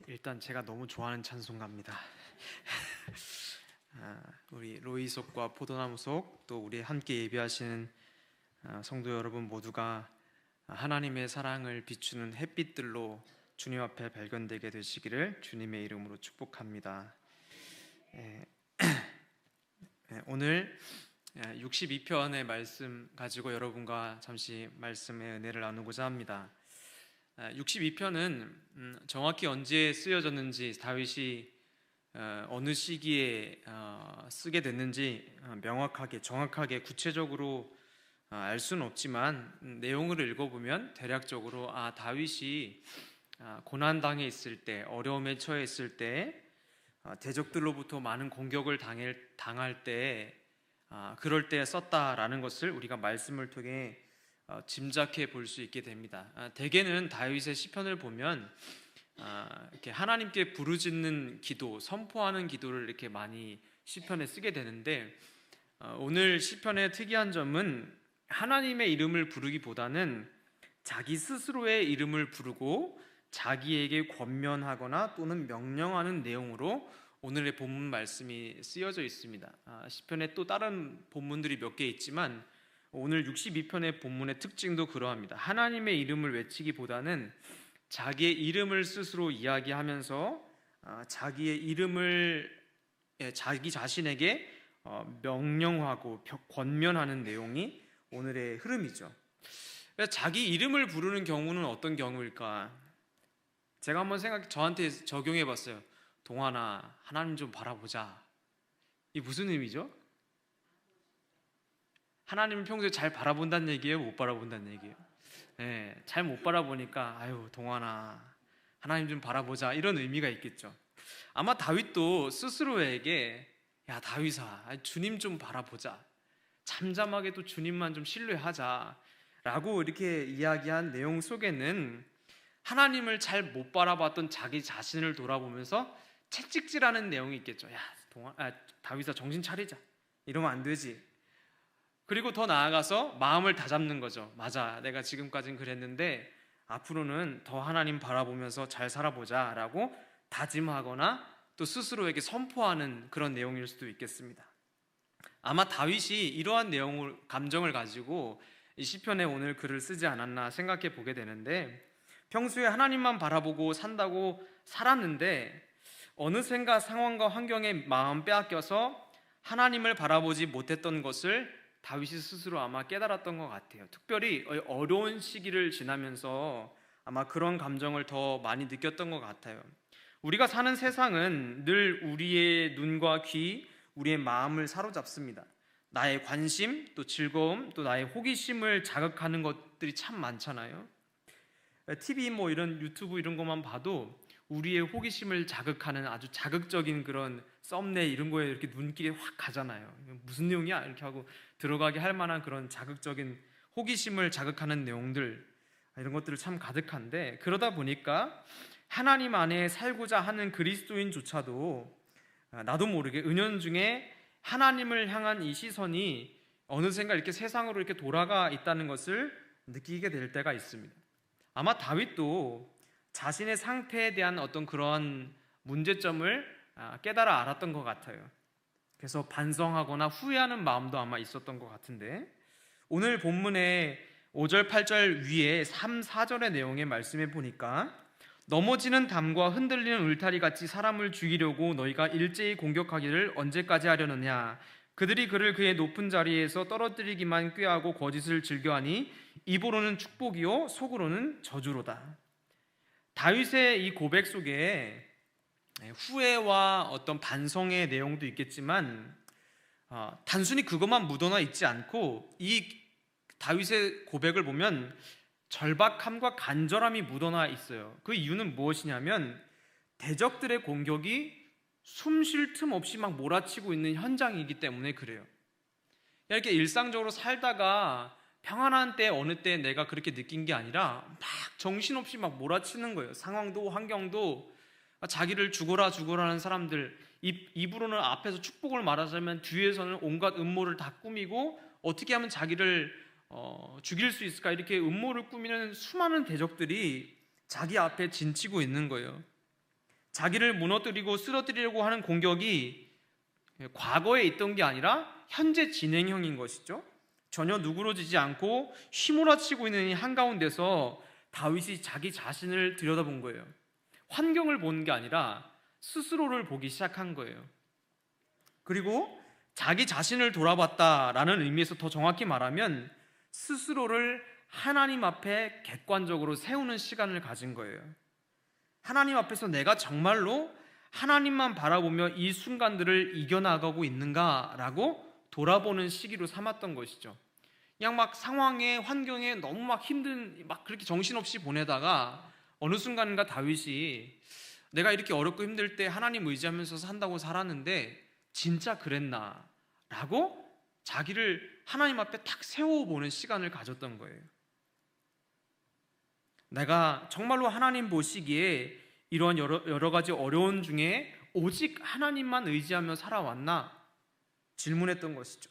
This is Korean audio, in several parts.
일단 제가 너무 좋아하는 찬송가입니다. 우리 로이속과 포도나무속 또 우리 함께 예배하시는 성도 여러분 모두가 하나님의 사랑을 비추는 햇빛들로 주님 앞에 발견되게 되시기를 주님의 이름으로 축복합니다. 오늘 62편의 말씀 가지고 여러분과 잠시 말씀의 은혜를 나누고자 합니다. 62편은 정확히 언제 쓰여졌는지, 다윗이 어느 시기에 쓰게 됐는지 정확하게 구체적으로 알 수는 없지만 내용을 읽어보면 대략적으로 다윗이 고난당해 있을 때, 어려움에 처해 있을 때, 대적들로부터 많은 공격을 당할 때, 그럴 때 썼다라는 것을 우리가 말씀을 통해 짐작해 볼 수 있게 됩니다. 대개는 다윗의 시편을 보면 이렇게 하나님께 부르짖는 기도, 선포하는 기도를 이렇게 많이 시편에 쓰게 되는데, 오늘 시편의 특이한 점은 하나님의 이름을 부르기보다는 자기 스스로의 이름을 부르고 자기에게 권면하거나 또는 명령하는 내용으로 오늘의 본문 말씀이 쓰여져 있습니다. 시편에 또 다른 본문들이 몇 개 있지만 오늘 62편의 본문의 특징도 그러합니다. 하나님의 이름을 외치기보다는 자기의 이름을 스스로 이야기하면서 자기의 이름을 자기 자신에게 명령하고 권면하는 내용이 오늘의 흐름이죠. 자기 이름을 부르는 경우는 어떤 경우일까? 제가 한번 저한테 적용해 봤어요. 동환아, 하나님 좀 바라보자. 이게 무슨 의미죠? 하나님을 평소에 잘 바라본다는 얘기예요? 못 바라본다는 얘기예요? 잘 못 바라보니까 아유 동환아, 하나님 좀 바라보자, 이런 의미가 있겠죠. 아마 다윗도 스스로에게 야 다윗아, 주님 좀 바라보자, 잠잠하게 또 주님만 좀 신뢰하자 라고 이렇게 이야기한 내용 속에는 하나님을 잘 못 바라봤던 자기 자신을 돌아보면서 채찍질하는 내용이 있겠죠. 야 다윗아, 정신 차리자, 이러면 안 되지. 그리고 더 나아가서 마음을 다잡는 거죠. 맞아, 내가 지금까지는 그랬는데 앞으로는 더 하나님 바라보면서 잘 살아보자 라고 다짐하거나 또 스스로에게 선포하는 그런 내용일 수도 있겠습니다. 아마 다윗이 이러한 감정을 가지고 이 시편에 오늘 글을 쓰지 않았나 생각해 보게 되는데, 평소에 하나님만 바라보고 산다고 살았는데 어느샌가 상황과 환경에 마음 빼앗겨서 하나님을 바라보지 못했던 것을 다윗이 스스로 아마 깨달았던 것 같아요. 특별히 어려운 시기를 지나면서 아마 그런 감정을 더 많이 느꼈던 것 같아요. 우리가 사는 세상은 늘 우리의 눈과 귀, 우리의 마음을 사로잡습니다. 나의 관심, 또 즐거움, 또 나의 호기심을 자극하는 것들이 참 많잖아요. TV 이런 유튜브 이런 것만 봐도 우리의 호기심을 자극하는 아주 자극적인 그런 썸네일 이런 거에 이렇게 눈길이 확 가잖아요. 무슨 내용이야? 이렇게 하고 들어가게 할 만한 그런 자극적인 호기심을 자극하는 내용들, 이런 것들을 참 가득한데, 그러다 보니까 하나님 안에 살고자 하는 그리스도인조차도 나도 모르게 은연중에 하나님을 향한 이 시선이 어느샌가 이렇게 세상으로 이렇게 돌아가 있다는 것을 느끼게 될 때가 있습니다. 아마 다윗도 자신의 상태에 대한 어떤 그런 문제점을 깨달아 알았던 것 같아요. 그래서 반성하거나 후회하는 마음도 아마 있었던 것 같은데, 오늘 본문의 5절 8절 위에 3, 4절의 내용에 말씀해 보니까 넘어지는 담과 흔들리는 울타리 같이 사람을 죽이려고 너희가 일제히 공격하기를 언제까지 하려느냐. 그들이 그를 그의 높은 자리에서 떨어뜨리기만 꾀하고 거짓을 즐겨하니 입으로는 축복이요 속으로는 저주로다. 다윗의 이 고백 속에 후회와 어떤 반성의 내용도 있겠지만 단순히 그것만 묻어나 있지 않고 이 다윗의 고백을 보면 절박함과 간절함이 묻어나 있어요. 그 이유는 무엇이냐면 대적들의 공격이 숨 쉴 틈 없이 막 몰아치고 있는 현장이기 때문에 그래요. 이렇게 일상적으로 살다가 평안한 때 어느 때 내가 그렇게 느낀 게 아니라 막 정신없이 막 몰아치는 거예요. 상황도 환경도. 자기를 죽어라 하는 사람들, 입으로는 앞에서 축복을 말하자면 뒤에서는 온갖 음모를 다 꾸미고 어떻게 하면 자기를 죽일 수 있을까, 이렇게 음모를 꾸미는 수많은 대적들이 자기 앞에 진치고 있는 거예요. 자기를 무너뜨리고 쓰러뜨리려고 하는 공격이 과거에 있던 게 아니라 현재 진행형인 것이죠. 전혀 누그러지지 않고 휘몰아치고 있는 이 한가운데서 다윗이 자기 자신을 들여다본 거예요. 환경을 보는 게 아니라 스스로를 보기 시작한 거예요. 그리고 자기 자신을 돌아봤다라는 의미에서 더 정확히 말하면 스스로를 하나님 앞에 객관적으로 세우는 시간을 가진 거예요. 하나님 앞에서 내가 정말로 하나님만 바라보며 이 순간들을 이겨나가고 있는가라고 돌아보는 시기로 삼았던 것이죠. 그냥 막 상황에 환경에 너무 막 힘든 막 그렇게 정신없이 보내다가 어느 순간인가 다윗이 내가 이렇게 어렵고 힘들 때 하나님 의지하면서 산다고 살았는데 진짜 그랬나? 라고 자기를 하나님 앞에 탁 세워보는 시간을 가졌던 거예요. 내가 정말로 하나님 보시기에 이러한 여러 가지 어려운 중에 오직 하나님만 의지하며 살아왔나? 질문했던 것이죠.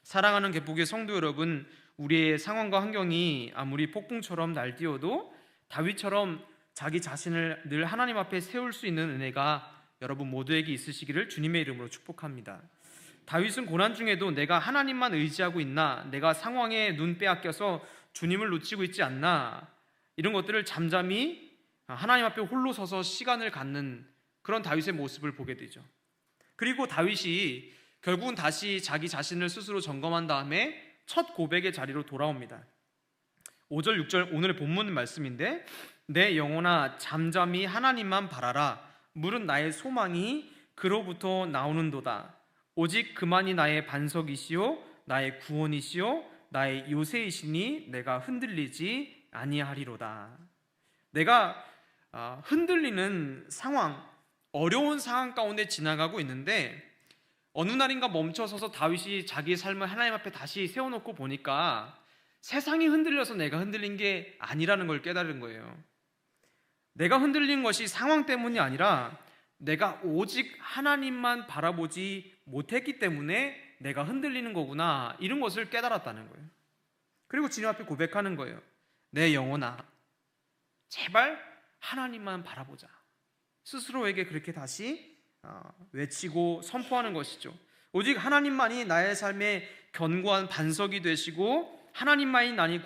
사랑하는 개복의 성도 여러분, 우리의 상황과 환경이 아무리 폭풍처럼 날뛰어도 다윗처럼 자기 자신을 늘 하나님 앞에 세울 수 있는 은혜가 여러분 모두에게 있으시기를 주님의 이름으로 축복합니다. 다윗은 고난 중에도 내가 하나님만 의지하고 있나? 내가 상황에 눈 빼앗겨서 주님을 놓치고 있지 않나? 이런 것들을 잠잠히 하나님 앞에 홀로 서서 시간을 갖는 그런 다윗의 모습을 보게 되죠. 그리고 다윗이 결국은 다시 자기 자신을 스스로 점검한 다음에 첫 고백의 자리로 돌아옵니다. 5절 6절 오늘의 본문 말씀인데 내 영혼아 잠잠히 하나님만 바라라. 물은 나의 소망이 그로부터 나오는도다. 오직 그만이 나의 반석이시요 나의 구원이시요 나의 요새이시니 내가 흔들리지 아니하리로다. 내가 흔들리는 상황, 어려운 상황 가운데 지나가고 있는데 어느 날인가 멈춰서서 다윗이 자기의 삶을 하나님 앞에 다시 세워놓고 보니까 세상이 흔들려서 내가 흔들린 게 아니라는 걸 깨달은 거예요. 내가 흔들린 것이 상황 때문이 아니라 내가 오직 하나님만 바라보지 못했기 때문에 내가 흔들리는 거구나, 이런 것을 깨달았다는 거예요. 그리고 주님 앞에 고백하는 거예요. 내 영혼아 제발 하나님만 바라보자. 스스로에게 그렇게 다시 외치고 선포하는 것이죠. 오직 하나님만이 나의 삶의 견고한 반석이 되시고 하나님만이 나의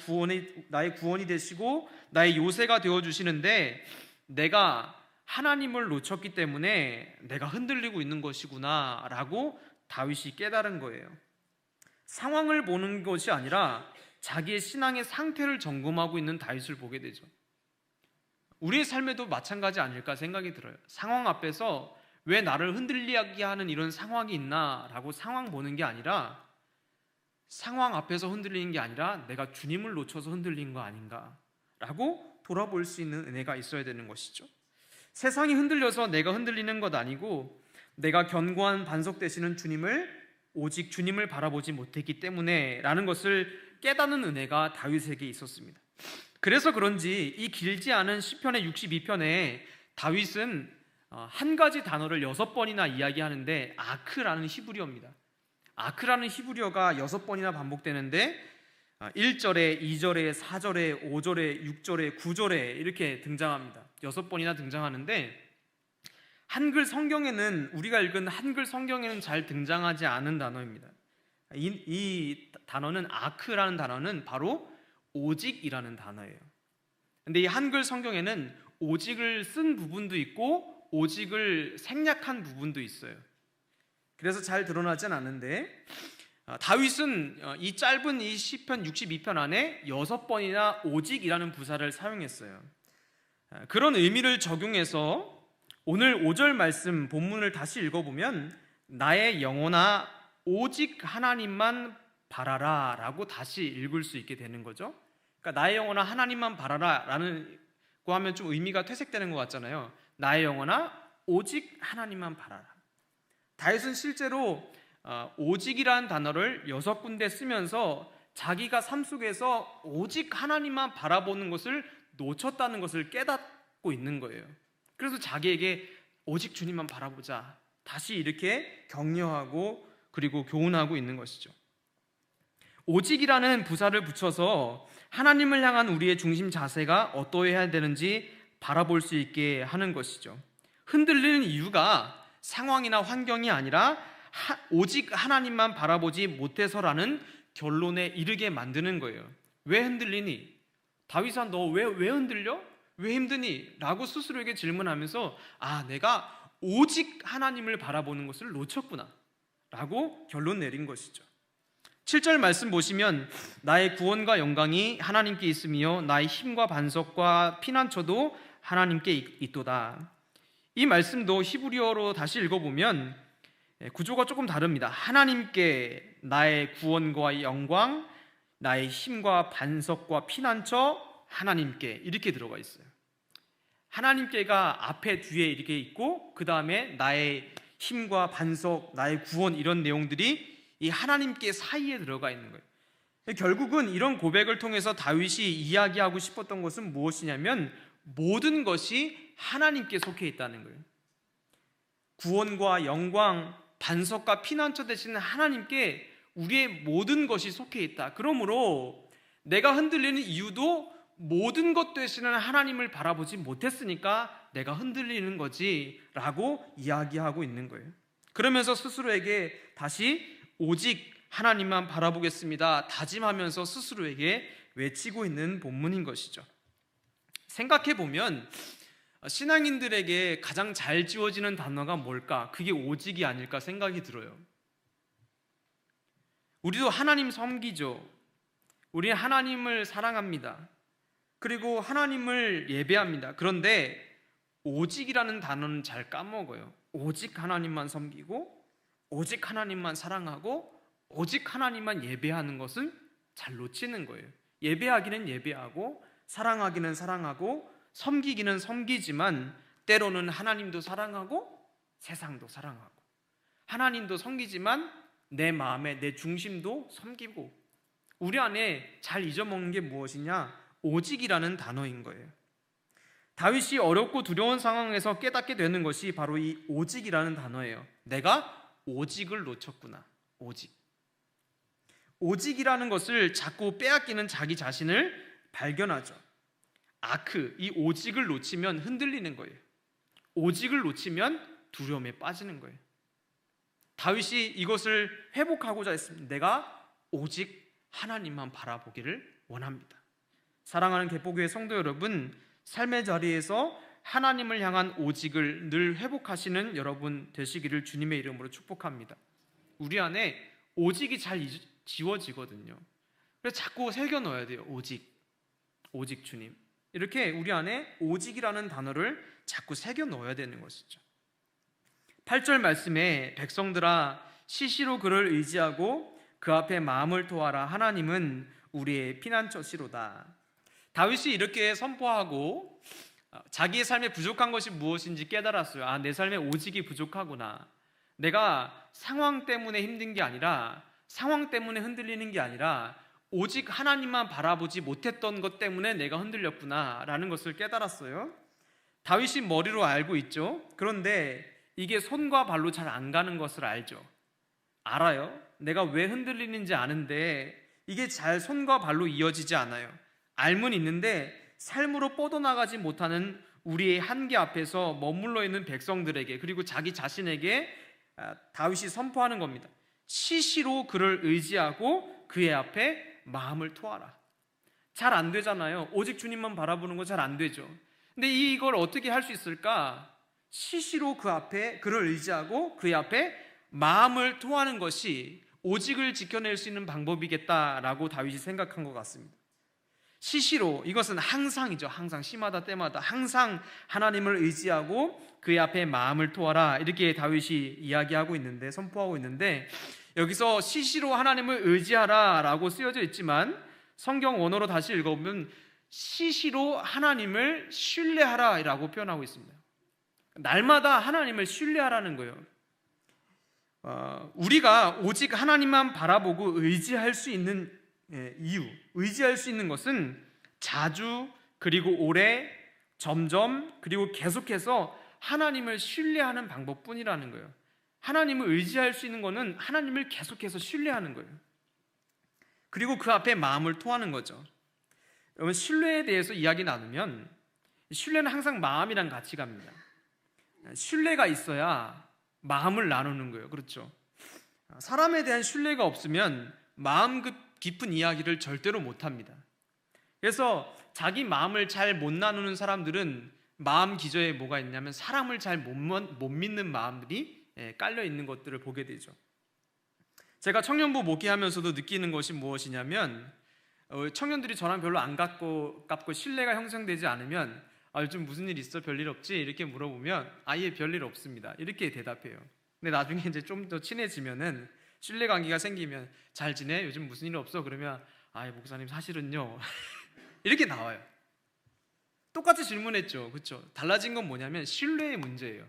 구원이 되시고 나의 요새가 되어주시는데 내가 하나님을 놓쳤기 때문에 내가 흔들리고 있는 것이구나 라고 다윗이 깨달은 거예요. 상황을 보는 것이 아니라 자기의 신앙의 상태를 점검하고 있는 다윗을 보게 되죠. 우리의 삶에도 마찬가지 아닐까 생각이 들어요. 상황 앞에서 왜 나를 흔들리게 하는 이런 상황이 있나 라고 상황 보는 게 아니라 상황 앞에서 흔들리는 게 아니라 내가 주님을 놓쳐서 흔들린 거 아닌가 라고 돌아볼 수 있는 은혜가 있어야 되는 것이죠. 세상이 흔들려서 내가 흔들리는 것 아니고 내가 견고한 반석 되시는 오직 주님을 바라보지 못했기 때문에 라는 것을 깨닫는 은혜가 다윗에게 있었습니다. 그래서 그런지 이 길지 않은 시편의 62편에 다윗은 한 가지 단어를 6번이나 이야기하는데 아크라는 히브리어입니다. 아크라는 히브리어가 6번이나 반복되는데 1절에, 2절에, 4절에, 5절에, 6절에, 9절에 이렇게 등장합니다. 6번이나 등장하는데 한글 성경에는 우리가 읽은 한글 성경에는 잘 등장하지 않은 단어입니다. 이 단어는 아크라는 단어는 바로 오직이라는 단어예요. 근데 이 한글 성경에는 오직을 쓴 부분도 있고 오직을 생략한 부분도 있어요. 그래서 잘 드러나진 않은데 다윗은 이 짧은 이 시편 62편 안에 6번이나 오직이라는 부사를 사용했어요. 그런 의미를 적용해서 오늘 5절 말씀 본문을 다시 읽어보면 나의 영혼아 오직 하나님만 바라라 라고 다시 읽을 수 있게 되는 거죠. 그러니까 나의 영혼아 하나님만 바라라 라는 거 하면 좀 의미가 퇴색되는 것 같잖아요. 나의 영혼아 오직 하나님만 바라라. 다윗은 실제로 오직이라는 단어를 6군데 쓰면서 자기가 삶 속에서 오직 하나님만 바라보는 것을 놓쳤다는 것을 깨닫고 있는 거예요. 그래서 자기에게 오직 주님만 바라보자 다시 이렇게 격려하고 그리고 교훈하고 있는 것이죠. 오직이라는 부사를 붙여서 하나님을 향한 우리의 중심 자세가 어떠해야 되는지 바라볼 수 있게 하는 것이죠. 흔들리는 이유가 상황이나 환경이 아니라 오직 하나님만 바라보지 못해서라는 결론에 이르게 만드는 거예요. 왜 흔들리니? 다윗아, 너 왜 흔들려? 왜 힘드니? 라고 스스로에게 질문하면서 내가 오직 하나님을 바라보는 것을 놓쳤구나 라고 결론 내린 것이죠. 7절 말씀 보시면 나의 구원과 영광이 하나님께 있으며 나의 힘과 반석과 피난처도 하나님께 있도다. 이 말씀도 히브리어로 다시 읽어보면 구조가 조금 다릅니다. 하나님께 나의 구원과 영광, 나의 힘과 반석과 피난처, 하나님께 이렇게 들어가 있어요. 하나님께가 앞에 뒤에 이렇게 있고 그 다음에 나의 힘과 반석, 나의 구원 이런 내용들이 이 하나님께 사이에 들어가 있는 거예요. 결국은 이런 고백을 통해서 다윗이 이야기하고 싶었던 것은 무엇이냐면 모든 것이 하나님께 속해 있다는 거예요. 구원과 영광, 반석과 피난처 되시는 하나님께 우리의 모든 것이 속해 있다. 그러므로 내가 흔들리는 이유도 모든 것 되시는 하나님을 바라보지 못했으니까 내가 흔들리는 거지 라고 이야기하고 있는 거예요. 그러면서 스스로에게 다시 오직 하나님만 바라보겠습니다 다짐하면서 스스로에게 외치고 있는 본문인 것이죠. 생각해보면 신앙인들에게 가장 잘 지워지는 단어가 뭘까? 그게 오직이 아닐까 생각이 들어요. 우리도 하나님 섬기죠. 우리는 하나님을 사랑합니다. 그리고 하나님을 예배합니다. 그런데 오직이라는 단어는 잘 까먹어요. 오직 하나님만 섬기고 오직 하나님만 사랑하고 오직 하나님만 예배하는 것을 잘 놓치는 거예요. 예배하기는 예배하고 사랑하기는 사랑하고 섬기기는 섬기지만 때로는 하나님도 사랑하고 세상도 사랑하고 하나님도 섬기지만 내 마음에 내 중심도 섬기고 우리 안에 잘 잊어먹는 게 무엇이냐? 오직이라는 단어인 거예요. 다윗이 어렵고 두려운 상황에서 깨닫게 되는 것이 바로 이 오직이라는 단어예요. 내가 오직을 놓쳤구나. 오직이라는 것을 자꾸 빼앗기는 자기 자신을 발견하죠. 이 오직을 놓치면 흔들리는 거예요. 오직을 놓치면 두려움에 빠지는 거예요. 다윗이 이것을 회복하고자 했습니다. 내가 오직 하나님만 바라보기를 원합니다. 사랑하는 개포교회 성도 여러분, 삶의 자리에서 하나님을 향한 오직을 늘 회복하시는 여러분 되시기를 주님의 이름으로 축복합니다. 우리 안에 오직이 잘 지워지거든요. 그래서 자꾸 새겨 넣어야 돼요. 오직 주님. 이렇게 우리 안에 오직이라는 단어를 자꾸 새겨 넣어야 되는 것이죠. 8절 말씀에 백성들아 시시로 그를 의지하고 그 앞에 마음을 토하라. 하나님은 우리의 피난처시로다. 다윗이 이렇게 선포하고 자기의 삶에 부족한 것이 무엇인지 깨달았어요. 내 삶에 오직이 부족하구나. 내가 상황 때문에 힘든 게 아니라 상황 때문에 흔들리는 게 아니라 오직 하나님만 바라보지 못했던 것 때문에 내가 흔들렸구나 라는 것을 깨달았어요. 다윗이 머리로 알고 있죠. 그런데 이게 손과 발로 잘 안 가는 것을 알아요. 내가 왜 흔들리는지 아는데 이게 잘 손과 발로 이어지지 않아요. 알면 있는데 삶으로 뻗어나가지 못하는 우리의 한계 앞에서 머물러 있는 백성들에게 그리고 자기 자신에게 다윗이 선포하는 겁니다. 시시로 그를 의지하고 그의 앞에 마음을 토하라. 잘 안 되잖아요. 오직 주님만 바라보는 거 잘 안 되죠. 근데 이걸 어떻게 할 수 있을까? 시시로 그 앞에 그를 의지하고 그의 앞에 마음을 토하는 것이 오직을 지켜낼 수 있는 방법이겠다라고 다윗이 생각한 것 같습니다. 시시로, 이것은 항상이죠. 항상, 시마다 때마다 항상 하나님을 의지하고 그의 앞에 마음을 토하라, 이렇게 다윗이 이야기하고 있는데, 선포하고 있는데, 여기서 시시로 하나님을 의지하라 라고 쓰여져 있지만 성경 원어로 다시 읽어보면 시시로 하나님을 신뢰하라 라고 표현하고 있습니다. 날마다 하나님을 신뢰하라는 거예요. 우리가 오직 하나님만 바라보고 의지할 수 있는 이유, 의지할 수 있는 것은 자주, 그리고 오래, 점점, 그리고 계속해서 하나님을 신뢰하는 방법뿐이라는 거예요. 하나님을 의지할 수 있는 것은 하나님을 계속해서 신뢰하는 거예요. 그리고 그 앞에 마음을 토하는 거죠. 여러분, 신뢰에 대해서 이야기 나누면 신뢰는 항상 마음이랑 같이 갑니다. 신뢰가 있어야 마음을 나누는 거예요. 그렇죠? 사람에 대한 신뢰가 없으면 마음 깊은 이야기를 절대로 못합니다. 그래서 자기 마음을 잘 못 나누는 사람들은 마음 기저에 뭐가 있냐면 사람을 잘 못 믿는 마음들이 깔려 있는 것들을 보게 되죠. 제가 청년부 목회하면서도 느끼는 것이 무엇이냐면 청년들이 저랑 별로 안 가깝고 신뢰가 형성되지 않으면 요즘 무슨 일 있어? 별일 없지? 이렇게 물어보면 아예 별일 없습니다 이렇게 대답해요. 근데 나중에 이제 좀 더 친해지면은 신뢰관계가 생기면 잘 지내? 요즘 무슨 일 없어? 그러면 목사님 사실은요 이렇게 나와요. 똑같이 질문했죠. 그렇죠? 달라진 건 뭐냐면 신뢰의 문제예요.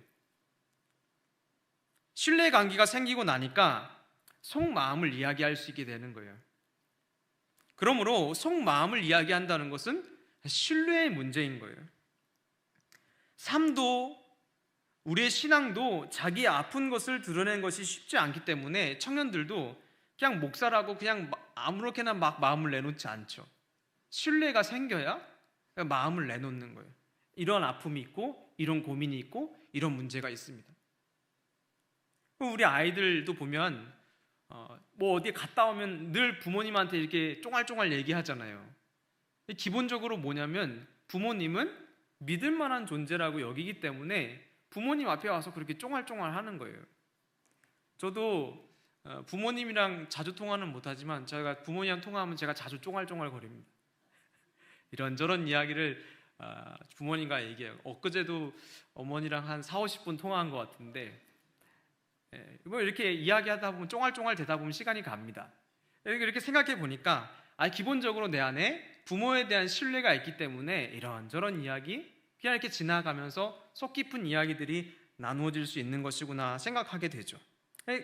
신뢰관계가 생기고 나니까 속마음을 이야기할 수 있게 되는 거예요. 그러므로 속마음을 이야기한다는 것은 신뢰의 문제인 거예요. 삶도 우리의 신앙도 자기의 아픈 것을 드러내는 것이 쉽지 않기 때문에 청년들도 그냥 목사라고 그냥 아무렇게나 막 마음을 내놓지 않죠. 신뢰가 생겨야 마음을 내놓는 거예요. 이런 아픔이 있고 이런 고민이 있고 이런 문제가 있습니다. 우리 아이들도 보면 뭐 어디에 갔다 오면 늘 부모님한테 이렇게 쫑알쫑알 얘기하잖아요. 기본적으로 뭐냐면 부모님은 믿을 만한 존재라고 여기기 때문에 부모님 앞에 와서 그렇게 쫑알쫑알 하는 거예요. 저도 부모님이랑 자주 통화는 못하지만 제가 부모님이랑 통화하면 제가 자주 쫑알쫑알 거립니다. 이런저런 이야기를 부모님과 얘기해요. 엊그제도 어머니랑 한 40-50분 통화한 것 같은데 뭐 이렇게 이야기하다 보면 쫑알쫑알 되다 보면 시간이 갑니다. 이렇게 생각해 보니까 기본적으로 내 안에 부모에 대한 신뢰가 있기 때문에 이런저런 이야기 그냥 이렇게 지나가면서 속 깊은 이야기들이 나누어질 수 있는 것이구나 생각하게 되죠.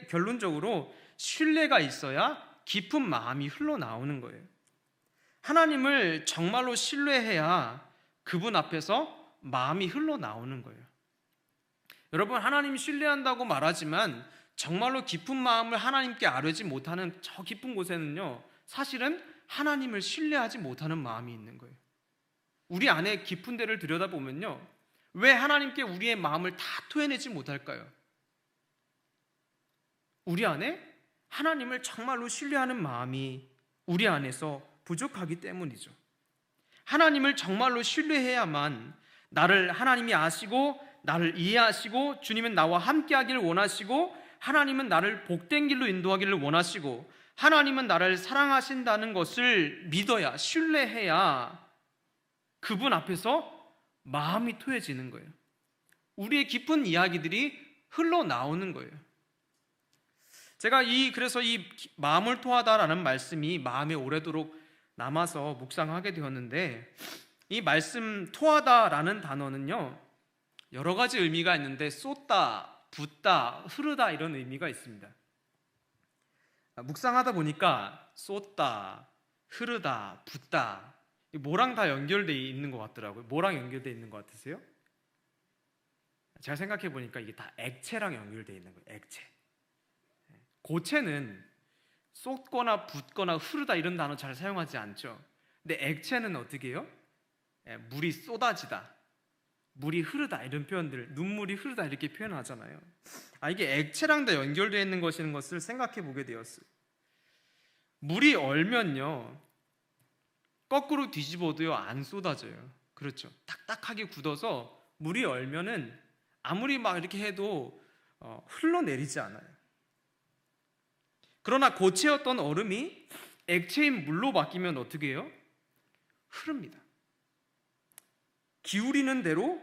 결론적으로 신뢰가 있어야 깊은 마음이 흘러나오는 거예요. 하나님을 정말로 신뢰해야 그분 앞에서 마음이 흘러나오는 거예요. 여러분, 하나님 신뢰한다고 말하지만 정말로 깊은 마음을 하나님께 아뢰지 못하는 저 깊은 곳에는요, 사실은 하나님을 신뢰하지 못하는 마음이 있는 거예요. 우리 안에 깊은 데를 들여다보면요, 왜 하나님께 우리의 마음을 다 토해내지 못할까요? 우리 안에 하나님을 정말로 신뢰하는 마음이 우리 안에서 부족하기 때문이죠. 하나님을 정말로 신뢰해야만 나를 하나님이 아시고 나를 이해하시고 주님은 나와 함께하기를 원하시고 하나님은 나를 복된 길로 인도하기를 원하시고 하나님은 나를 사랑하신다는 것을 믿어야, 신뢰해야 그분 앞에서 마음이 토해지는 거예요. 우리의 깊은 이야기들이 흘러나오는 거예요. 제가 그래서 이 마음을 토하다라는 말씀이 마음에 오래도록 남아서 묵상하게 되었는데, 이 말씀 토하다라는 단어는요, 여러 가지 의미가 있는데 쏟다, 붓다, 흐르다 이런 의미가 있습니다. 묵상하다 보니까 쏟다, 흐르다, 붓다 뭐랑 다 연결되어 있는 것 같더라고요. 뭐랑 연결되어 있는 것 같으세요? 제가 생각해 보니까 이게 다 액체랑 연결되어 있는 거예요. 액체. 고체는 쏟거나 붓거나 흐르다 이런 단어 잘 사용하지 않죠. 근데 액체는 어떻게 해요? 물이 쏟아지다, 물이 흐르다 이런 표현들, 눈물이 흐르다 이렇게 표현하잖아요. 이게 액체랑 다 연결되어 있는 것인 것을 생각해 보게 되었어요. 물이 얼면요, 거꾸로 뒤집어도요 안 쏟아져요. 그렇죠. 딱딱하게 굳어서 물이 얼면은 아무리 막 이렇게 해도 흘러내리지 않아요. 그러나 고체였던 얼음이 액체인 물로 바뀌면 어떻게 해요? 흐릅니다. 기울이는 대로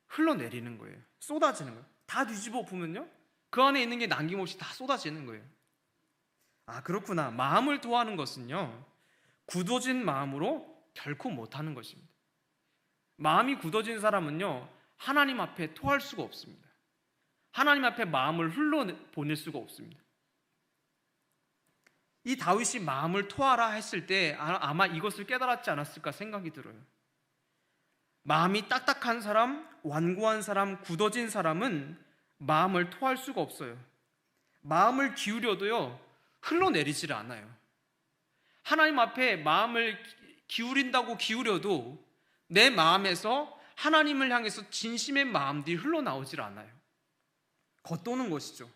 흘러내리는 거예요. 쏟아지는 거예요. 다 뒤집어 보면요, 그 안에 있는 게 남김없이 다 쏟아지는 거예요. 그렇구나. 마음을 토하는 것은요, 굳어진 마음으로 결코 못하는 것입니다. 마음이 굳어진 사람은요, 하나님 앞에 토할 수가 없습니다. 하나님 앞에 마음을 흘러보낼 수가 없습니다. 이 다윗이 마음을 토하라 했을 때 아마 이것을 깨달았지 않았을까 생각이 들어요. 마음이 딱딱한 사람, 완고한 사람, 굳어진 사람은 마음을 토할 수가 없어요. 마음을 기울여도요, 흘러내리질 않아요. 하나님 앞에 마음을 기울인다고 기울여도 내 마음에서 하나님을 향해서 진심의 마음들이 흘러나오질 않아요. 겉도는 것이죠.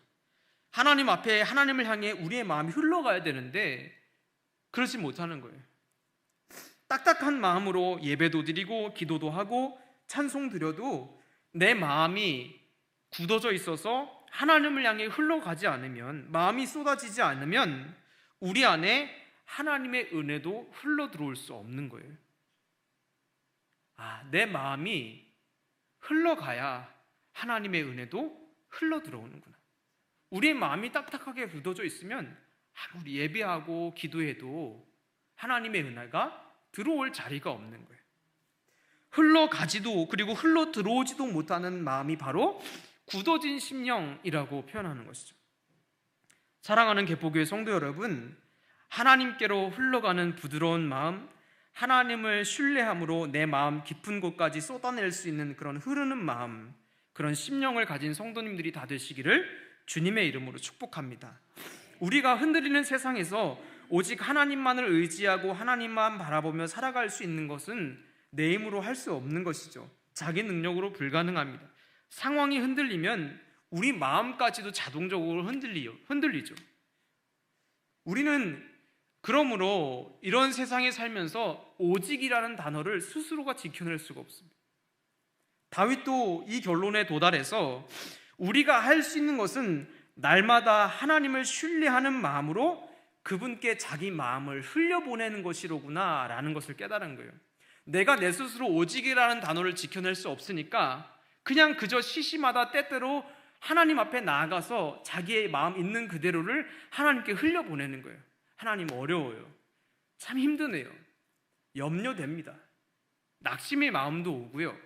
하나님 앞에 하나님을 향해 우리의 마음이 흘러가야 되는데 그러지 못하는 거예요. 딱딱한 마음으로 예배도 드리고 기도도 하고 찬송 드려도 내 마음이 굳어져 있어서 하나님을 향해 흘러가지 않으면, 마음이 쏟아지지 않으면 우리 안에 하나님의 은혜도 흘러 들어올 수 없는 거예요. 내 마음이 흘러가야 하나님의 은혜도 흘러 들어오는구나. 우리의 마음이 딱딱하게 굳어져 있으면 아무리 예배하고 기도해도 하나님의 은혜가 들어올 자리가 없는 거예요. 흘러가지도 그리고 흘러 들어오지도 못하는 마음이 바로 굳어진 심령이라고 표현하는 것이죠. 사랑하는 개포교회 성도 여러분, 하나님께로 흘러가는 부드러운 마음, 하나님을 신뢰함으로 내 마음 깊은 곳까지 쏟아낼 수 있는 그런 흐르는 마음, 그런 심령을 가진 성도님들이 다 되시기를 주님의 이름으로 축복합니다. 우리가 흔들리는 세상에서 오직 하나님만을 의지하고 하나님만 바라보며 살아갈 수 있는 것은 내 힘으로 할 수 없는 것이죠. 자기 능력으로 불가능합니다. 상황이 흔들리면 우리 마음까지도 자동적으로 흔들리죠. 우리는 그러므로 이런 세상에 살면서 오직이라는 단어를 스스로가 지켜낼 수가 없습니다. 다윗도 이 결론에 도달해서 우리가 할 수 있는 것은 날마다 하나님을 신뢰하는 마음으로 그분께 자기 마음을 흘려보내는 것이로구나 라는 것을 깨달은 거예요. 내가 내 스스로 오직이라는 단어를 지켜낼 수 없으니까 그냥 그저 시시마다 때때로 하나님 앞에 나아가서 자기의 마음 있는 그대로를 하나님께 흘려보내는 거예요. 하나님 어려워요. 참 힘드네요. 염려됩니다. 낙심의 마음도 오고요.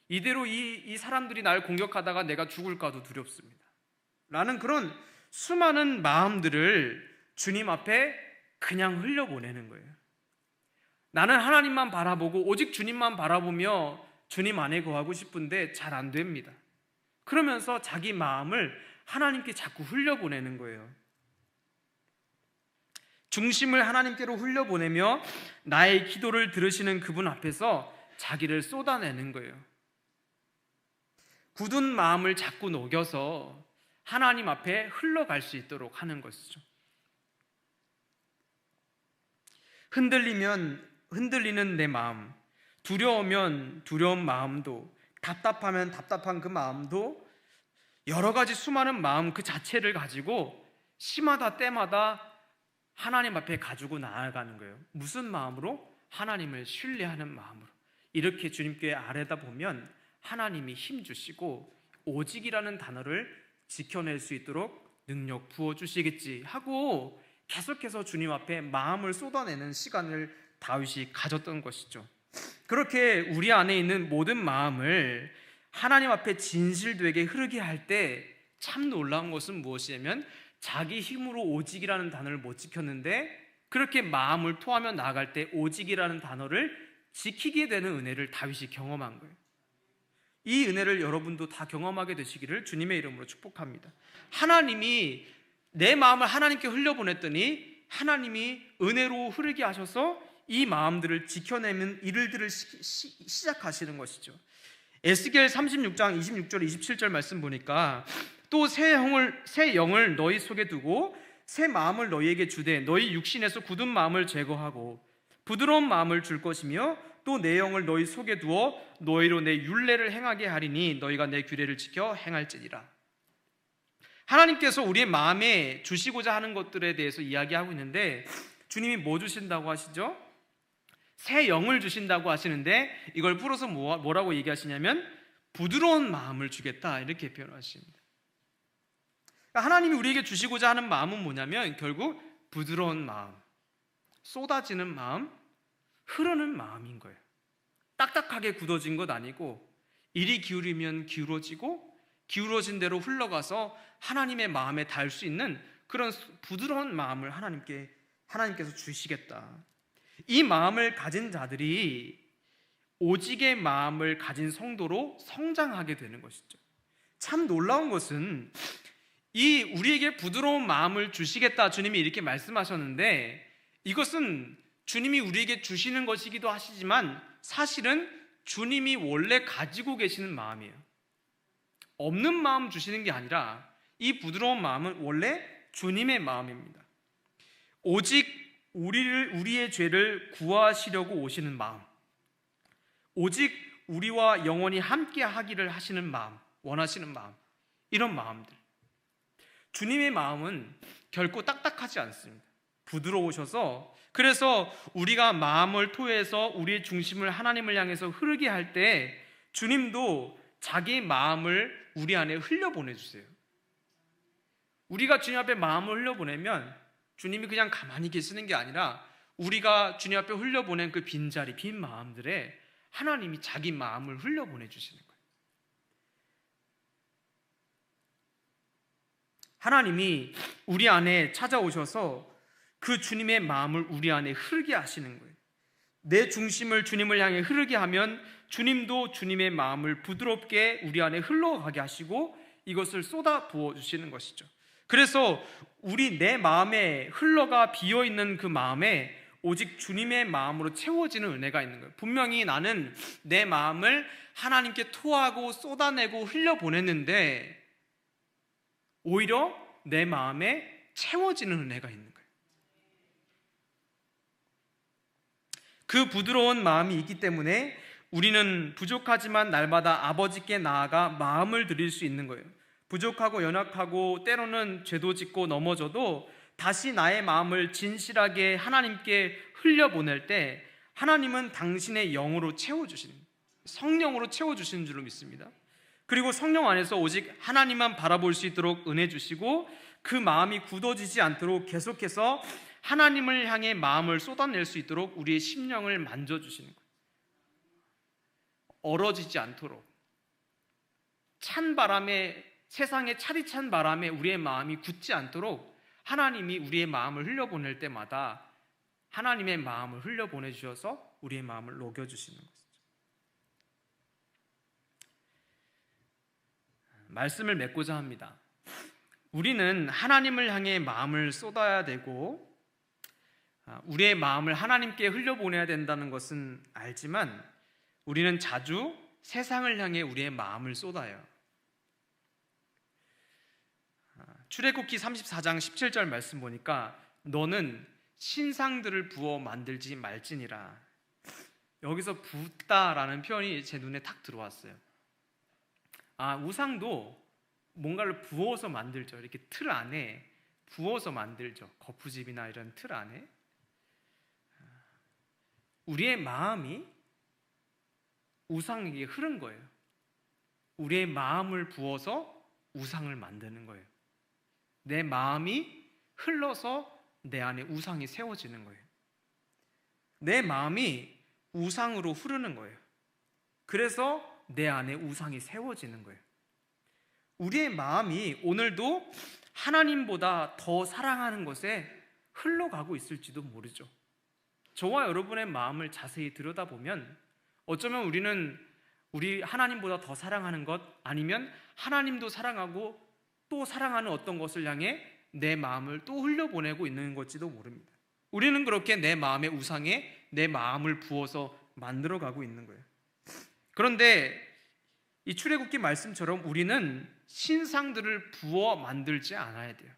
이대로 이 사람들이 날 공격하다가 내가 죽을까도 두렵습니다. 라는 그런 수많은 마음들을 주님 앞에 그냥 흘려보내는 거예요. 나는 하나님만 바라보고 오직 주님만 바라보며 주님 안에 거하고 싶은데 잘 안 됩니다. 그러면서 자기 마음을 하나님께 자꾸 흘려보내는 거예요. 중심을 하나님께로 흘려보내며 나의 기도를 들으시는 그분 앞에서 자기를 쏟아내는 거예요. 굳은 마음을 자꾸 녹여서 하나님 앞에 흘러갈 수 있도록 하는 것이죠. 흔들리는 내 마음, 두려우면 두려운 마음도, 답답하면 답답한 그 마음도, 여러 가지 수많은 마음 그 자체를 가지고 시마다 때마다 하나님 앞에 가지고 나아가는 거예요. 무슨 마음으로? 하나님을 신뢰하는 마음으로. 이렇게 주님께 아뢰다 보면 하나님이 힘 주시고 오직이라는 단어를 지켜낼 수 있도록 능력 부어주시겠지 하고 계속해서 주님 앞에 마음을 쏟아내는 시간을 다윗이 가졌던 것이죠. 그렇게 우리 안에 있는 모든 마음을 하나님 앞에 진실되게 흐르게 할 때 참 놀라운 것은 무엇이냐면 자기 힘으로 오직이라는 단어를 못 지켰는데 그렇게 마음을 토하며 나아갈 때 오직이라는 단어를 지키게 되는 은혜를 다윗이 경험한 거예요. 이 은혜를 여러분도 다 경험하게 되시기를 주님의 이름으로 축복합니다. 하나님이 내 마음을 하나님께 흘려보냈더니 하나님이 은혜로 흐르게 하셔서 이 마음들을 지켜내는 일들을 시작하시는 것이죠. 에스겔 36장 26절 27절 말씀 보니까 또 새 영을 너희 속에 두고 새 마음을 너희에게 주되 너희 육신에서 굳은 마음을 제거하고 부드러운 마음을 줄 것이며 또 내 영을 너희 속에 두어 너희로 내 율례를 행하게 하리니 너희가 내 규례를 지켜 행할지니라. 하나님께서 우리의 마음에 주시고자 하는 것들에 대해서 이야기하고 있는데 주님이 뭐 주신다고 하시죠? 새 영을 주신다고 하시는데 이걸 풀어서 뭐라고 얘기하시냐면 부드러운 마음을 주겠다 이렇게 표현하십니다. 하나님이 우리에게 주시고자 하는 마음은 뭐냐면 결국 부드러운 마음, 쏟아지는 마음, 흐르는 마음인 거예요. 딱딱하게 굳어진 것 아니고 이리 기울이면 기울어지고 기울어진 대로 흘러가서 하나님의 마음에 닿을 수 있는 그런 부드러운 마음을 하나님께서 주시겠다. 이 마음을 가진 자들이 오직의 마음을 가진 성도로 성장하게 되는 것이죠. 참 놀라운 것은 이 우리에게 부드러운 마음을 주시겠다 주님이 이렇게 말씀하셨는데 이것은 주님이 우리에게 주시는 것이기도 하시지만 사실은 주님이 원래 가지고 계시는 마음이에요. 없는 마음 주시는 게 아니라 이 부드러운 마음은 원래 주님의 마음입니다. 오직 우리의 죄를 구하시려고 오시는 마음, 오직 우리와 영원히 함께 하기를 하시는 마음, 원하시는 마음, 이런 마음들. 주님의 마음은 결코 딱딱하지 않습니다. 부드러우셔서, 그래서 우리가 마음을 토해서 우리의 중심을 하나님을 향해서 흐르게 할 때 주님도 자기 마음을 우리 안에 흘려보내주세요. 우리가 주님 앞에 마음을 흘려보내면 주님이 그냥 가만히 계시는 게 아니라 우리가 주님 앞에 흘려보낸 그 빈자리, 빈 마음들에 하나님이 자기 마음을 흘려보내주시는 거예요. 하나님이 우리 안에 찾아오셔서 그 주님의 마음을 우리 안에 흐르게 하시는 거예요. 내 중심을 주님을 향해 흐르게 하면 주님도 주님의 마음을 부드럽게 우리 안에 흘러가게 하시고 이것을 쏟아 부어 주시는 것이죠. 그래서 내 마음에 흘러가 비어있는 그 마음에 오직 주님의 마음으로 채워지는 은혜가 있는 거예요. 분명히 나는 내 마음을 하나님께 토하고 쏟아내고 흘려보냈는데 오히려 내 마음에 채워지는 은혜가 있는 거예요. 그 부드러운 마음이 있기 때문에 우리는 부족하지만 날마다 아버지께 나아가 마음을 드릴 수 있는 거예요. 부족하고 연약하고 때로는 죄도 짓고 넘어져도 다시 나의 마음을 진실하게 하나님께 흘려보낼 때 하나님은 당신의 영으로 채워주시는 거예요. 성령으로 채워주시는 줄로 믿습니다. 그리고 성령 안에서 오직 하나님만 바라볼 수 있도록 은혜 주시고 그 마음이 굳어지지 않도록 계속해서 하나님을 향해 마음을 쏟아낼 수 있도록 우리의 심령을 만져주시는 거예요. 얼어지지 않도록 찬 바람에, 세상의 차디찬 바람에 우리의 마음이 굳지 않도록 하나님이 우리의 마음을 흘려보낼 때마다 하나님의 마음을 흘려보내주셔서 우리의 마음을 녹여주시는 것이죠. 말씀을 맺고자 합니다. 우리는 하나님을 향해 마음을 쏟아야 되고 우리의 마음을 하나님께 흘려보내야 된다는 것은 알지만 우리는 자주 세상을 향해 우리의 마음을 쏟아요. 출애굽기 34장 17절 말씀 보니까 너는 신상들을 부어 만들지 말지니라. 여기서 붓다라는 표현이 제 눈에 탁 들어왔어요. 우상도 뭔가를 부어서 만들죠. 이렇게 틀 안에 부어서 만들죠. 거푸집이나 이런 틀 안에. 우리의 마음이 우상에게 흐른 거예요. 우리의 마음을 부어서 우상을 만드는 거예요. 내 마음이 흘러서 내 안에 우상이 세워지는 거예요. 내 마음이 우상으로 흐르는 거예요. 그래서 내 안에 우상이 세워지는 거예요. 우리의 마음이 오늘도 하나님보다 더 사랑하는 것에 흘러가고 있을지도 모르죠. 저와 여러분의 마음을 자세히 들여다보면 어쩌면 우리 하나님보다 더 사랑하는 것 아니면 하나님도 사랑하고 또 사랑하는 어떤 것을 향해 내 마음을 또 흘려보내고 있는 것지도 모릅니다. 우리는 그렇게 내 마음의 우상에 내 마음을 부어서 만들어가고 있는 거예요. 그런데 이 출애굽기 말씀처럼 우리는 신상들을 부어 만들지 않아야 돼요.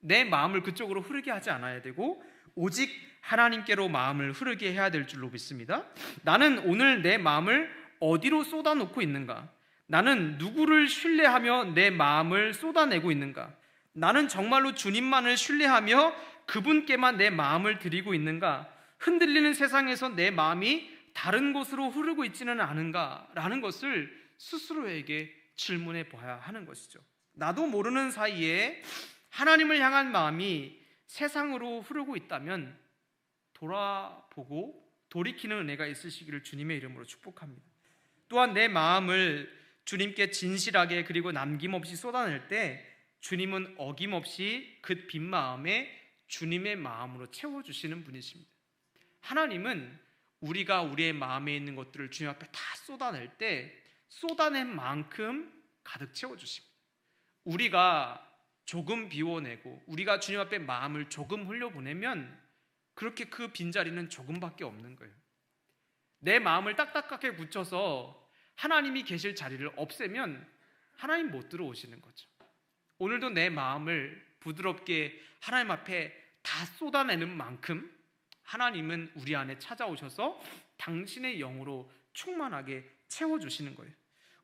내 마음을 그쪽으로 흐르게 하지 않아야 되고 오직 하나님께로 마음을 흐르게 해야 될 줄로 믿습니다. 나는 오늘 내 마음을 어디로 쏟아놓고 있는가? 나는 누구를 신뢰하며 내 마음을 쏟아내고 있는가? 나는 정말로 주님만을 신뢰하며 그분께만 내 마음을 드리고 있는가? 흔들리는 세상에서 내 마음이 다른 곳으로 흐르고 있지는 않은가? 라는 것을 스스로에게 질문해 봐야 하는 것이죠. 나도 모르는 사이에 하나님을 향한 마음이 세상으로 흐르고 있다면 돌아보고 돌이키는 은혜가 있으시기를 주님의 이름으로 축복합니다. 또한 내 마음을 주님께 진실하게 그리고 남김없이 쏟아낼 때 주님은 어김없이 그 빈 마음에 주님의 마음으로 채워주시는 분이십니다. 하나님은 우리가 우리의 마음에 있는 것들을 주님 앞에 다 쏟아낼 때 쏟아낸 만큼 가득 채워주십니다. 우리가 조금 비워내고 우리가 주님 앞에 마음을 조금 흘려보내면 그렇게 그 빈자리는 조금밖에 없는 거예요. 내 마음을 딱딱하게 굳혀서 하나님이 계실 자리를 없애면 하나님 못 들어오시는 거죠. 오늘도 내 마음을 부드럽게 하나님 앞에 다 쏟아내는 만큼 하나님은 우리 안에 찾아오셔서 당신의 영으로 충만하게 채워주시는 거예요.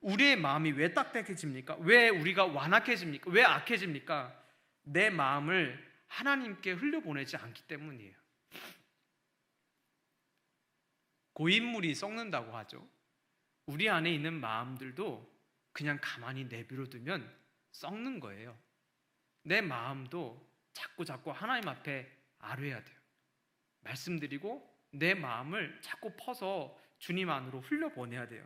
우리의 마음이 왜 딱딱해집니까? 왜 우리가 완악해집니까? 왜 악해집니까? 내 마음을 하나님께 흘려보내지 않기 때문이에요. 고인물이 썩는다고 하죠. 우리 안에 있는 마음들도 그냥 가만히 내버려두면 썩는 거예요. 내 마음도 자꾸 하나님 앞에 아뢰야 돼요. 말씀드리고 내 마음을 자꾸 퍼서 주님 안으로 흘려보내야 돼요.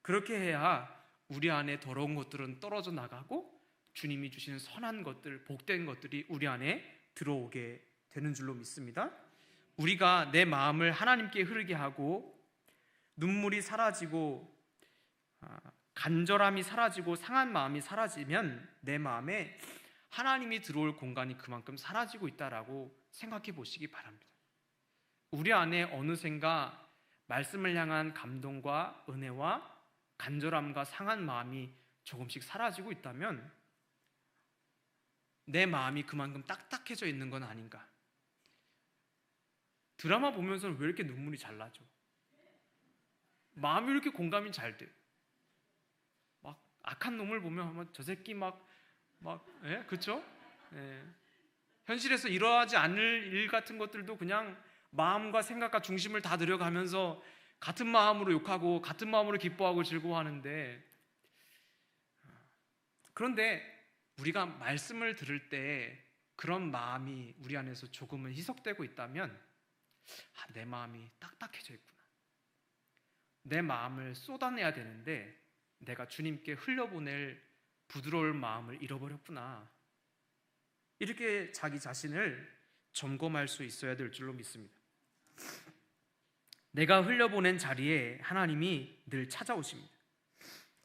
그렇게 해야 우리 안에 더러운 것들은 떨어져 나가고 주님이 주시는 선한 것들, 복된 것들이 우리 안에 들어오게 되는 줄로 믿습니다. 우리가 내 마음을 하나님께 흐르게 하고 눈물이 사라지고 간절함이 사라지고 상한 마음이 사라지면 내 마음에 하나님이 들어올 공간이 그만큼 사라지고 있다라고 생각해 보시기 바랍니다. 우리 안에 어느샌가 말씀을 향한 감동과 은혜와 간절함과 상한 마음이 조금씩 사라지고 있다면 내 마음이 그만큼 딱딱해져 있는 건 아닌가. 드라마 보면서 왜 이렇게 눈물이 잘 나죠? 마음이 이렇게 공감이 잘 돼요. 막 악한 놈을 보면 저 새끼 그렇죠? 예. 현실에서 이러하지 않을 일 같은 것들도 그냥 마음과 생각과 중심을 다 들여가면서 같은 마음으로 욕하고 같은 마음으로 기뻐하고 즐거워하는데, 그런데 우리가 말씀을 들을 때 그런 마음이 우리 안에서 조금은 희석되고 있다면 내 마음이 딱딱해져 있구나. 내 마음을 쏟아내야 되는데 내가 주님께 흘려보낼 부드러울 마음을 잃어버렸구나. 이렇게 자기 자신을 점검할 수 있어야 될 줄로 믿습니다. 내가 흘려보낸 자리에 하나님이 늘 찾아오십니다.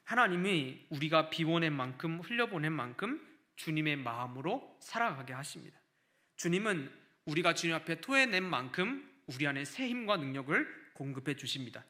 하나님이 우리가 비워낸 만큼, 흘려보낸 만큼 주님의 마음으로 살아가게 하십니다. 주님은 우리가 주님 앞에 토해낸 만큼 우리 안에 새 힘과 능력을 공급해 주십니다.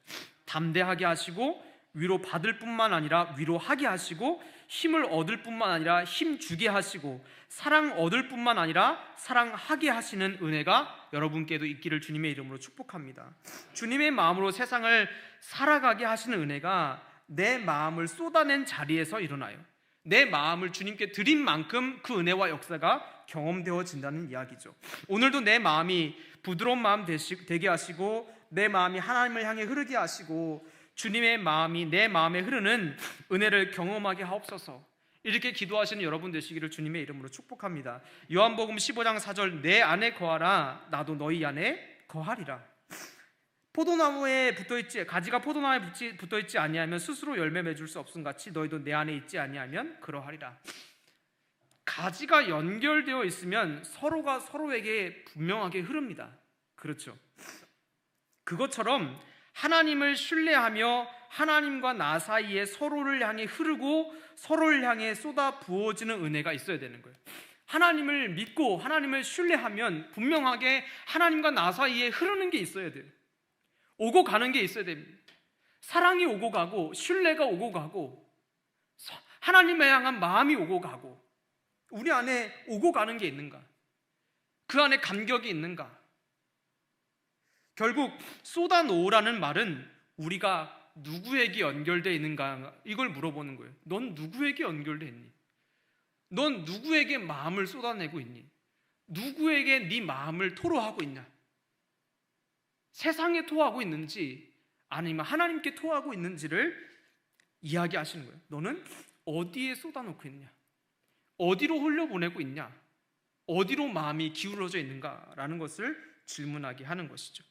담대하게 하시고 위로 받을 뿐만 아니라 위로하게 하시고 힘을 얻을 뿐만 아니라 힘 주게 하시고 사랑 얻을 뿐만 아니라 사랑하게 하시는 은혜가 여러분께도 있기를 주님의 이름으로 축복합니다. 주님의 마음으로 세상을 살아가게 하시는 은혜가 내 마음을 쏟아낸 자리에서 일어나요. 내 마음을 주님께 드린 만큼 그 은혜와 역사가 경험되어진다는 이야기죠. 오늘도 내 마음이 부드러운 마음 되게 하시고 내 마음이 하나님을 향해 흐르게 하시고 주님의 마음이 내 마음에 흐르는 은혜를 경험하게 하옵소서. 이렇게 기도하시는 여러분 되시기를 주님의 이름으로 축복합니다. 요한복음 15장 4절 내 안에 거하라 나도 너희 안에 거하리라. 포도나무에 붙어있지 가지가 포도나무에 붙어있지 아니하면 스스로 열매 맺을 수 없음 같이 너희도 내 안에 있지 아니하면 그러하리라. 가지가 연결되어 있으면 서로가 서로에게 분명하게 흐릅니다. 그렇죠? 그것처럼 하나님을 신뢰하며 하나님과 나 사이에 서로를 향해 흐르고 서로를 향해 쏟아 부어지는 은혜가 있어야 되는 거예요. 하나님을 믿고 하나님을 신뢰하면 분명하게 하나님과 나 사이에 흐르는 게 있어야 돼요. 오고 가는 게 있어야 됩니다. 사랑이 오고 가고 신뢰가 오고 가고 하나님을 향한 마음이 오고 가고 우리 안에 오고 가는 게 있는가? 그 안에 감격이 있는가? 결국 쏟아놓으라는 말은 우리가 누구에게 연결되어 있는가 이걸 물어보는 거예요. 넌 누구에게 연결되어 있니? 넌 누구에게 마음을 쏟아내고 있니? 누구에게 네 마음을 토로하고 있냐? 세상에 토하고 있는지 아니면 하나님께 토하고 있는지를 이야기하시는 거예요. 너는 어디에 쏟아놓고 있냐? 어디로 흘려보내고 있냐? 어디로 마음이 기울어져 있는가라는 것을 질문하게 하는 것이죠.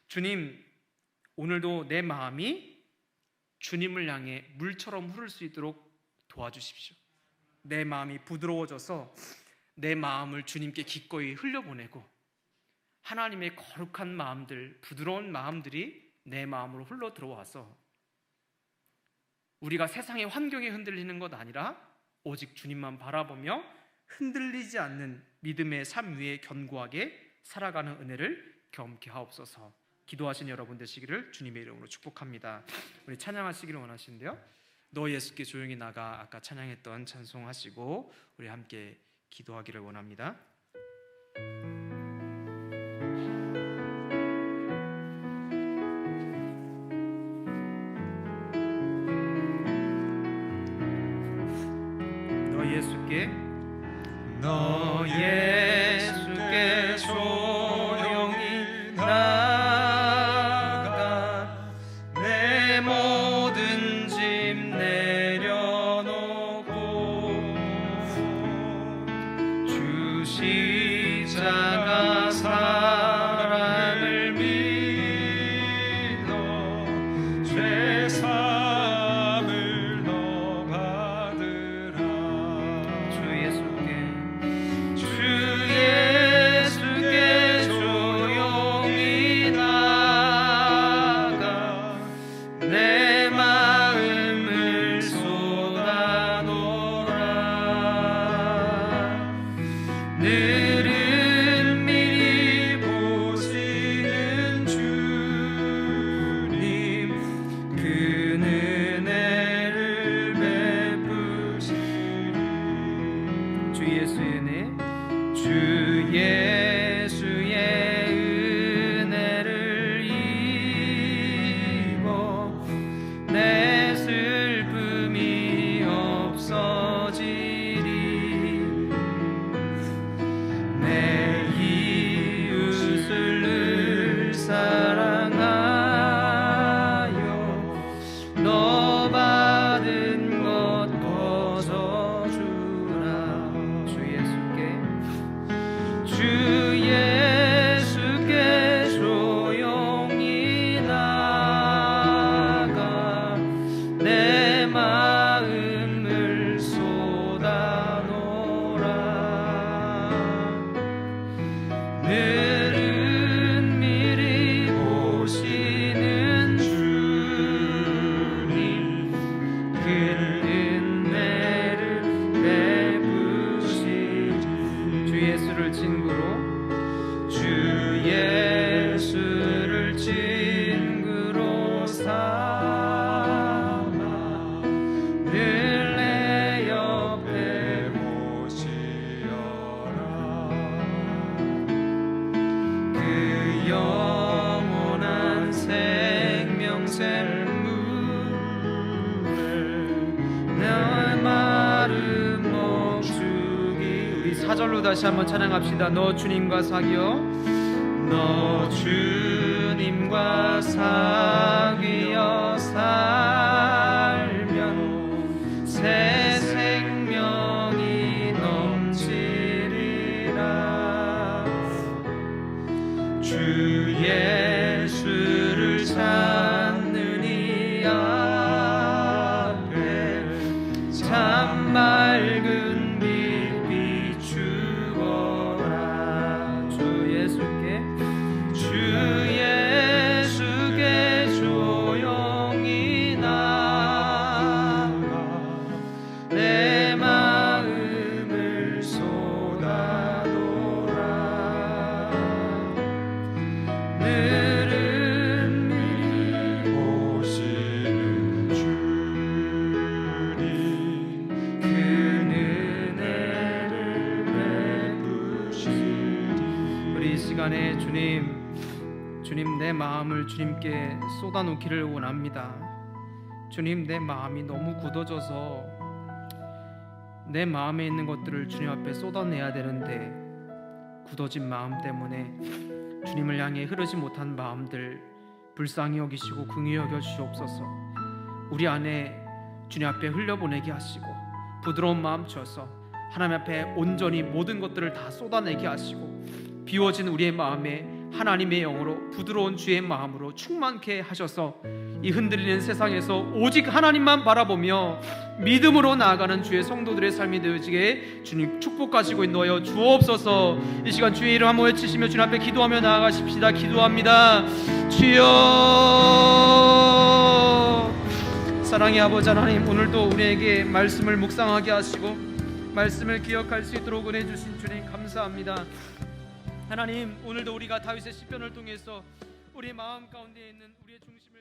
주님, 오늘도 내 마음이 주님을 향해 물처럼 흐를 수 있도록 도와주십시오. 내 마음이 부드러워져서 내 마음을 주님께 기꺼이 흘려보내고 하나님의 거룩한 마음들, 부드러운 마음들이 내 마음으로 흘러 들어와서 우리가 세상의 환경에 흔들리는 것 아니라 오직 주님만 바라보며 흔들리지 않는 믿음의 삶 위에 견고하게 살아가는 은혜를 경험케 하옵소서. 기도하신 여러분 되시기를 주님의 이름으로 축복합니다. 우리 찬양하시기를 원하시는데요, 너 예수께 조용히 나가, 아까 찬양했던 찬송하시고 우리 함께 기도하기를 원합니다. 너 예수께 조용히 나가 내 모든 짐 내려놓고 주 십자가 사랑을 믿어 죄 사함을 너 받으라. 주 예수께 조용히 나가 내 마음을 쏟아놓으라. 늘은 미리 보시는 주님 큰 은혜를 베푸시리. 주 예수의 은혜, 주 예수의 은혜를 입어 내 슬픔이 없어지리. 내 이웃을 늘 사랑하여 너 받은 것 거저주라. 주 예수께 조용히 나가 내 마음을 쏟아놓으라. 늘은 미리 보시는 주님 큰 은혜를 베푸시리. 주 예수를 친구로, 주 예수를 친구로 삼아 늘 내 옆에 모시어라. 그 영원한 생명샘 물에 내 마름 멈추기. 우리 사절로 다시 한번 찬양합시다. 너 주님과 사귀어, 너 주님과 사귀어 살면 새 생명이 넘치리라. 주 예수를 찾는 이 앞에 참 맑은 빛 비추어라. 주 예수께 조용히 나가 내 마음을 쏟아놓으라. 늘은 미리 보시는 주님 큰 은혜를 베푸시리. 우리 이 시간에 주님 내 마음을 주님께 쏟아놓기를 원합니다. 주님, 내 마음이 너무 굳어져서 내 마음에 있는 것들을 주님 앞에 쏟아내야 되는데 굳어진 마음 때문에 주님을 향해 흐르지 못한 마음들 불쌍히 여기시고 긍휼히 여겨 주시옵소서. 우리 안에 주님 앞에 흘려보내게 하시고 부드러운 마음 주어서 하나님 앞에 온전히 모든 것들을 다 쏟아내게 하시고 비워진 우리의 마음에 하나님의 영으로 부드러운 주의 마음으로 충만케 하셔서 이 흔들리는 세상에서 오직 하나님만 바라보며 믿음으로 나아가는 주의 성도들의 삶이 되어지게 주님 축복하시고 인도하여 주옵소서. 이 시간 주의 이름 한번 외치시며 주님 앞에 기도하며 나아가십시다. 기도합니다. 주여, 사랑의 아버지 하나님, 오늘도 우리에게 말씀을 묵상하게 하시고 말씀을 기억할 수 있도록 은혜 주신 주님 감사합니다. 하나님, 오늘도 우리가 다윗의 시편을 통해서 우리의 마음 가운데 있는 우리의 중심을